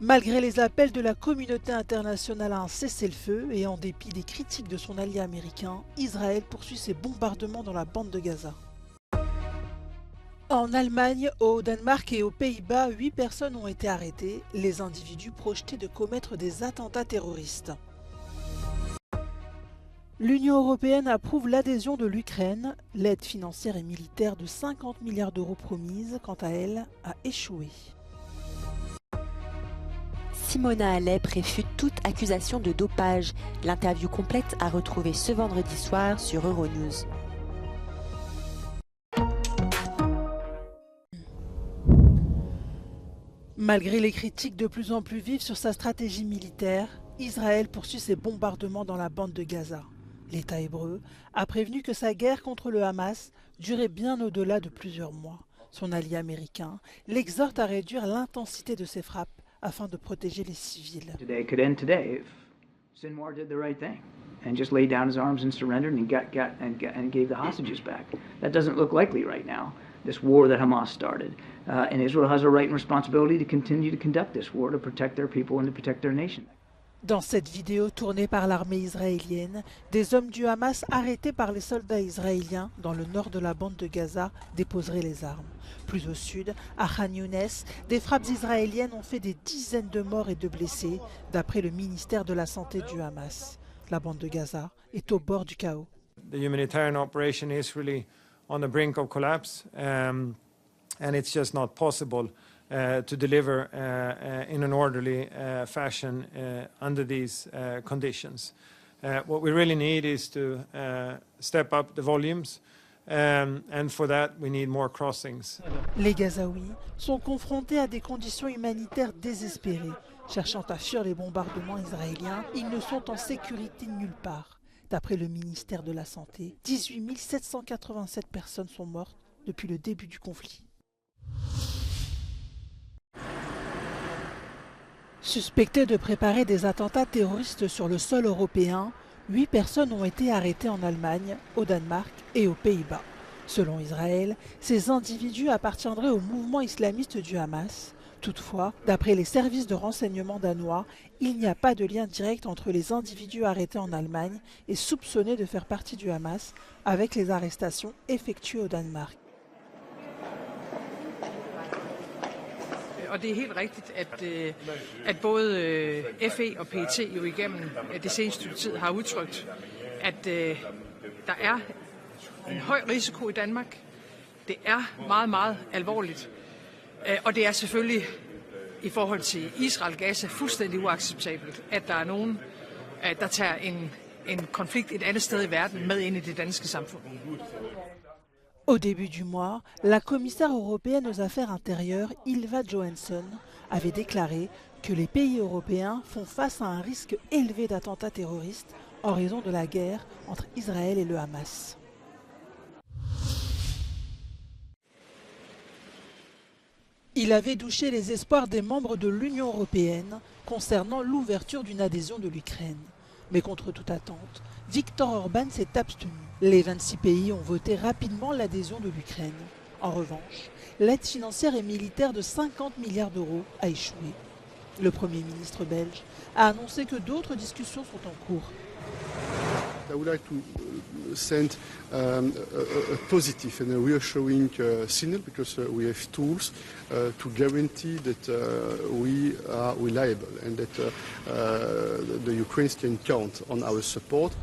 Malgré les appels de la communauté internationale à un cessez-le-feu et en dépit des critiques de son allié américain, Israël poursuit ses bombardements dans la bande de Gaza. En Allemagne, au Danemark et aux Pays-Bas, 8 personnes ont été arrêtées, les individus projetés de commettre des attentats terroristes. L'Union européenne approuve l'adhésion de l'Ukraine. L'aide financière et militaire de 50 milliards d'euros promise, quant à elle, a échoué. Simona Alep réfute toute accusation de dopage. L'interview complète à retrouver ce vendredi soir sur Euronews. Malgré les critiques de plus en plus vives sur sa stratégie militaire, Israël poursuit ses bombardements dans la bande de Gaza. L'État hébreu a prévenu que sa guerre contre le Hamas durait bien au-delà de plusieurs mois. Son allié américain l'exhorte à réduire l'intensité de ses frappes afin de protéger les civils. Today could end today if Sinwar did the right thing and just laid down his arms and surrendered and gave the hostages back. That doesn't look likely right now. This war that Hamas started, and Israel has a right and responsibility to continue to conduct this war to protect their people and to protect their nation. Dans cette vidéo tournée par l'armée israélienne, des hommes du Hamas arrêtés par les soldats israéliens dans le nord de la bande de Gaza déposeraient les armes. Plus au sud, à Khan Younes, des frappes israéliennes ont fait des dizaines de morts et de blessés, d'après le ministère de la Santé du Hamas. La bande de Gaza est au bord du chaos. The humanitarian operation is really on the brink of collapse, and it's just not possible to deliver in an orderly fashion under these conditions. What we really need is to step up the volumes, and for that we need more crossings. Les Gazaouis sont confrontés à des conditions humanitaires désespérées. Cherchant à fuir les bombardements israéliens, ils ne sont en sécurité nulle part. D'après le ministère de la Santé, 18 787 personnes sont mortes depuis le début du conflit. Suspectées de préparer des attentats terroristes sur le sol européen, 8 personnes ont été arrêtées en Allemagne, au Danemark et aux Pays-Bas. Selon Israël, ces individus appartiendraient au mouvement islamiste du Hamas. Toutefois, d'après les services de renseignement danois, il n'y a pas de lien direct entre les individus arrêtés en Allemagne et soupçonnés de faire partie du Hamas avec les arrestations effectuées au Danemark. Og det er helt rigtigt, at både FE og PET jo igennem det seneste stykke tid har udtrykt, at der er en høj risiko i Danmark. Det er meget, meget alvorligt. Og det er selvfølgelig i forhold til Israel-Gaza fuldstændig uacceptabelt, at der er nogen, der tager en konflikt et andet sted i verden med ind i det danske samfund. Au début du mois, la commissaire européenne aux affaires intérieures, Ylva Johansson, avait déclaré que les pays européens font face à un risque élevé d'attentats terroristes en raison de la guerre entre Israël et le Hamas. Il avait douché les espoirs des membres de l'Union européenne concernant l'ouverture d'une adhésion de l'Ukraine. Mais contre toute attente, Viktor Orban s'est abstenu. Les 26 pays ont voté rapidement l'adhésion de l'Ukraine. En revanche, l'aide financière et militaire de 50 milliards d'euros a échoué. Le Premier ministre belge a annoncé que d'autres discussions sont en cours. I would like to send a positive and a reassuring signal because we have tools to guarantee that we are reliable and that the Ukrainians can count on our support.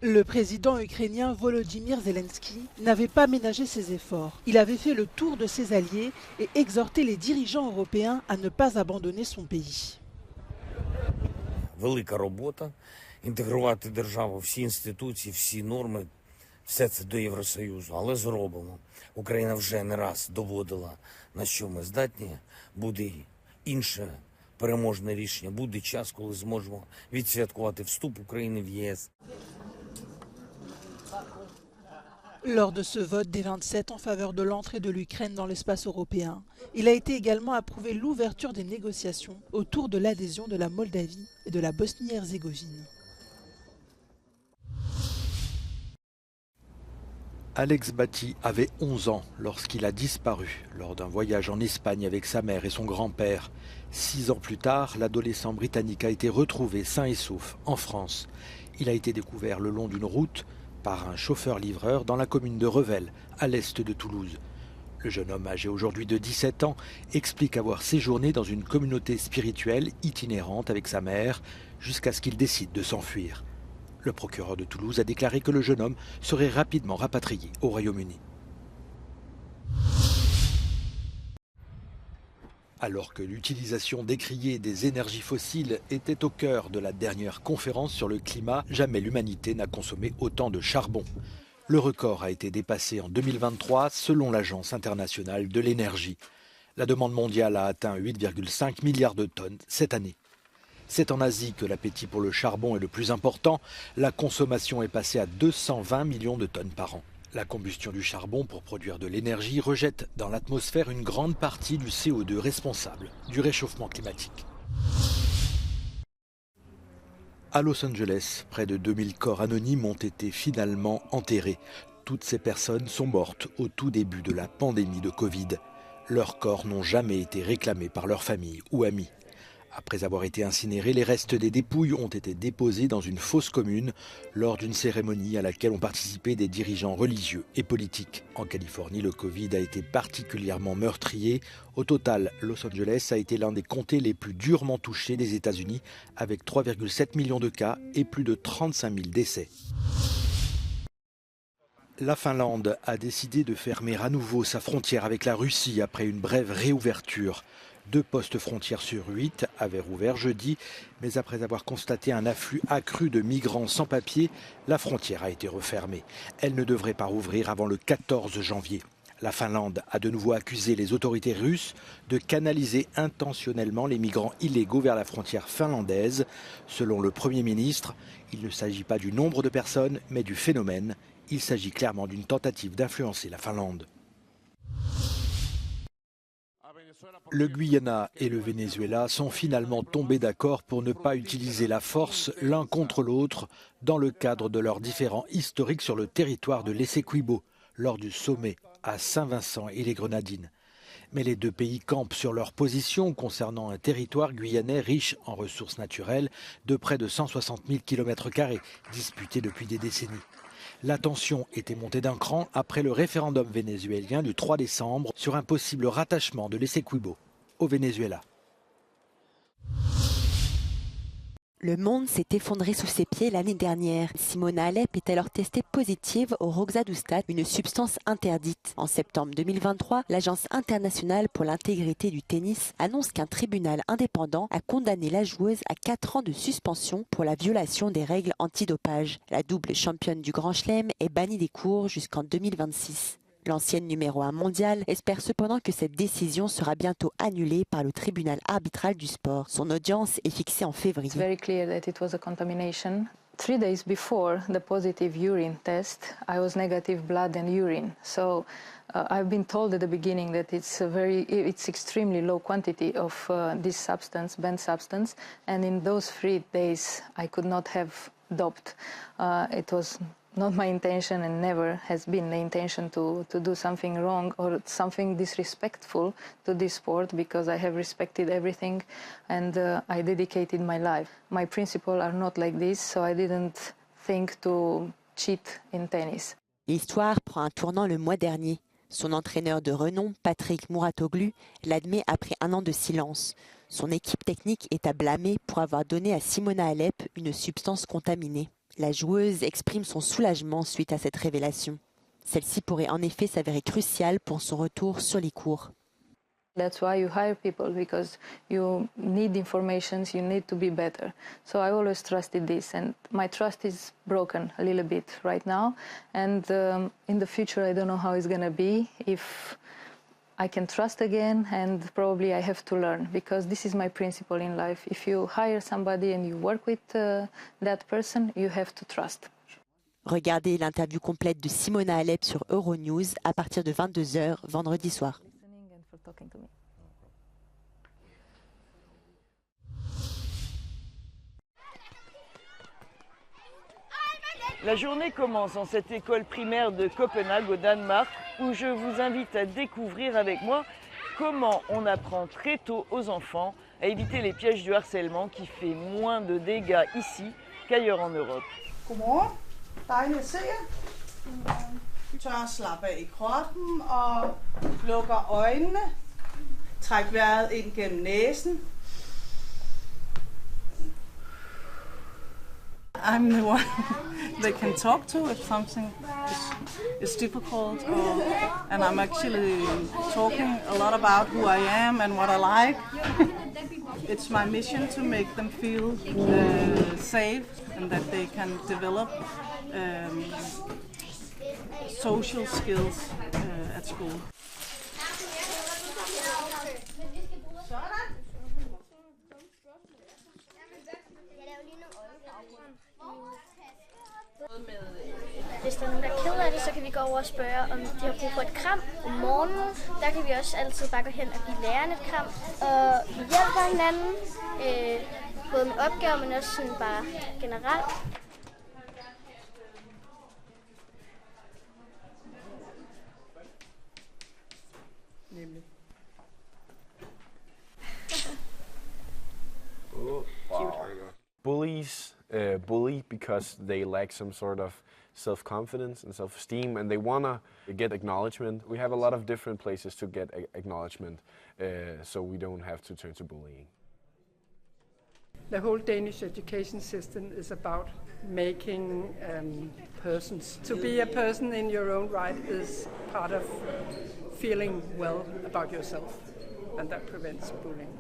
Le président ukrainien Volodymyr Zelensky n'avait pas ménagé ses efforts. Il avait fait le tour de ses alliés et exhorté les dirigeants européens à ne pas abandonner son pays. Велика робота. Інтегрувати державу, всі інституції, всі норми, все це до Євросоюзу. Але зробимо. Україна вже не раз доводила, на що ми здатні. Буде інше переможне рішення. Буде час, коли зможемо відсвяткувати вступ України в ЄС. Lors de ce vote des 27 en faveur de l'entrée de l'Ukraine dans l'espace européen, il a été également approuvé l'ouverture des négociations autour de l'adhésion de la Moldavie et de la Bosnie-Herzégovine. Alex Batti avait 11 ans lorsqu'il a disparu lors d'un voyage en Espagne avec sa mère et son grand-père. 6 ans plus tard, l'adolescent britannique a été retrouvé sain et sauf en France. Il a été découvert le long d'une route par un chauffeur-livreur dans la commune de Revel, à l'est de Toulouse. Le jeune homme, âgé aujourd'hui de 17 ans, explique avoir séjourné dans une communauté spirituelle itinérante avec sa mère jusqu'à ce qu'il décide de s'enfuir. Le procureur de Toulouse a déclaré que le jeune homme serait rapidement rapatrié au Royaume-Uni. Alors que l'utilisation décriée des énergies fossiles était au cœur de la dernière conférence sur le climat, jamais l'humanité n'a consommé autant de charbon. Le record a été dépassé en 2023 selon l'Agence internationale de l'énergie. La demande mondiale a atteint 8,5 milliards de tonnes cette année. C'est en Asie que l'appétit pour le charbon est le plus important. La consommation est passée à 220 millions de tonnes par an. La combustion du charbon pour produire de l'énergie rejette dans l'atmosphère une grande partie du CO2 responsable du réchauffement climatique. À Los Angeles, près de 2000 corps anonymes ont été finalement enterrés. Toutes ces personnes sont mortes au tout début de la pandémie de Covid. Leurs corps n'ont jamais été réclamés par leurs familles ou amis. Après avoir été incinérés, les restes des dépouilles ont été déposés dans une fosse commune lors d'une cérémonie à laquelle ont participé des dirigeants religieux et politiques. En Californie, le Covid a été particulièrement meurtrier. Au total, Los Angeles a été l'un des comtés les plus durement touchés des États-Unis, avec 3,7 millions de cas et plus de 35 000 décès. La Finlande a décidé de fermer à nouveau sa frontière avec la Russie après une brève réouverture. 2 postes frontières sur 8 avaient rouvert jeudi, mais après avoir constaté un afflux accru de migrants sans papier, la frontière a été refermée. Elle ne devrait pas rouvrir avant le 14 janvier. La Finlande a de nouveau accusé les autorités russes de canaliser intentionnellement les migrants illégaux vers la frontière finlandaise. Selon le Premier ministre, il ne s'agit pas du nombre de personnes, mais du phénomène. Il s'agit clairement d'une tentative d'influencer la Finlande. Le Guyana et le Venezuela sont finalement tombés d'accord pour ne pas utiliser la force l'un contre l'autre dans le cadre de leurs différends historiques sur le territoire de l'Essequibo, lors du sommet à Saint-Vincent et les Grenadines. Mais les 2 pays campent sur leur position concernant un territoire guyanais riche en ressources naturelles de près de 160 000 km², disputé depuis des décennies. La tension était montée d'un cran après le référendum vénézuélien du 3 décembre sur un possible rattachement de l'Essequibo au Venezuela. Le monde s'est effondré sous ses pieds l'année dernière. Simona Halep est alors testée positive au roxadustat, une substance interdite. En septembre 2023, l'Agence internationale pour l'intégrité du tennis annonce qu'un tribunal indépendant a condamné la joueuse à 4 ans de suspension pour la violation des règles antidopage. La double championne du Grand Chelem est bannie des cours jusqu'en 2026. L'ancienne numéro 1 mondiale espère cependant que cette décision sera bientôt annulée par le tribunal arbitral du sport. Son audience est fixée en février. It's very clear that it was a contamination. 3 days before the positive urine test, I was negative blood and urine. So I've been told at the beginning that it's extremely low quantity of this substance, banned substance, and in those 3 days I could not have doped. It was not my intention and never has been the intention to do something wrong or something disrespectful to this sport, because I have respected everything and I dedicated my life. My principles are not like this, so I didn't think to cheat in tennis. L'histoire prend un tournant le mois dernier. Son entraîneur de renom, Patrick Mouratoglou, l'admet après 1 an de silence. Son équipe technique est à blâmer pour avoir donné à Simona Halep une substance contaminée. La joueuse exprime son soulagement suite à cette révélation. Celle-ci pourrait en effet s'avérer cruciale pour son retour sur les cours. That's why you hire people, because you need information, you need to be better. So I always trusted this, and my trust is broken a little bit right now. And in the future, I don't know how it's going to be, if I can trust again, and probably I have to learn, because this is my principle in life. If you hire somebody and you work with that person, you have to trust. Regardez l'interview complète de Simona Halep sur Euronews à partir de 22h vendredi soir. La journée commence en cette école primaire de Copenhague au Danemark où je vous invite à découvrir avec moi comment on apprend très tôt aux enfants à éviter les pièges du harcèlement qui fait moins de dégâts ici qu'ailleurs en Europe. Godmorgen. Dejligt at se jer. Tør at slappe af i kroppen og lukker øjnene. Træk vejret ind gennem næsen. I'm the one they can talk to if something is difficult, and I'm actually talking a lot about who I am and what I like. It's my mission to make them feel safe and that they can develop social skills at school. Hvis der er nogen, der er ked af det, så kan vi gå over og spørge, om de har brug for et kram om morgenen. Der kan vi også altid bare gå hen og give lærerne et kram. Og vi hjælper hinanden, både med opgaver, men også sådan bare generelt. Nemlig. Bullies bully because they lack some sort of self-confidence and self-esteem, and they want to get acknowledgement. We have a lot of different places to get acknowledgement, so we don't have to turn to bullying. The whole Danish education system is about making persons. To be a person in your own right is part of feeling well about yourself, and that prevents bullying.